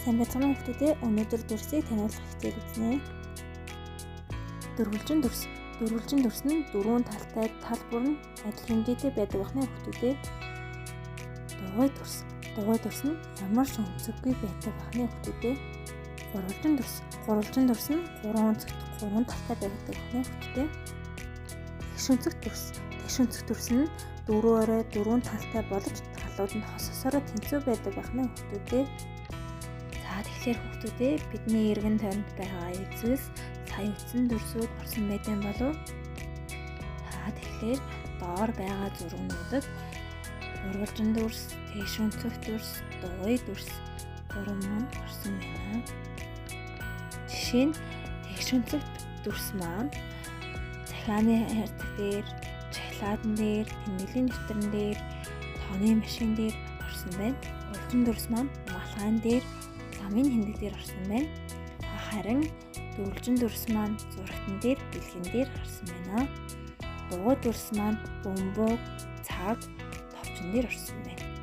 Сайн байцгаана уу хүүхдүүдээ. Өнөөдөр дүрсийг таниулах хичээл үзнэ. Дөрвөлжин дүрс. Дөрвөлжин дүрс нь дөрвөн талтай тал бүр нь адил хэмжээтэй байдаг бахны хүүхдүүдээ. Дугуй дүрс. Дугуй дүрс нь ямар ч өнцөггүй байдаг бахны хүүхдүүдээ. Гурвалжин дүрс. Гурвалжин дүрс нь гурван өнцөгт гурван талтай байдаг бахны хүүхдүүдээ. Тэгшүнцэг дүрс. Тэгшүнцэг дүрс нь дөрвөөрөө дөрвөн талтай болж талууд нь хос хосороо тэнцүү байдаг бахны хүүхдүүдээ. Тэгэхээр хүүхдүүдээ бидний эргэн тойронд байгаа эзэс сая үтсэн дүрсүүд орсон байдсан болов. Тэгэхээр доор байгаа зургуудад урвалжин дүрс, тэгшүнцэг дүрс, дугуй дүрс гурван маань орсон байна. Жишээ нь тэгшүнцэг дүрс маань захианы хайрцаг дээр, шоколадн дээр, тэмдэглэлийн дэвтэрэн дээр, тооны машин дээр орсон байна. Урвалжин дүрс маань малгайн дээр, замын хэмдэг дээр орсон байна. Харин дөрвөлжин дүрс маань зурагтан дээр, бэлгэн дээр орсон байна. Дугуй дүрс маань бөмбөг, цаг, товчон дээр орсон байна.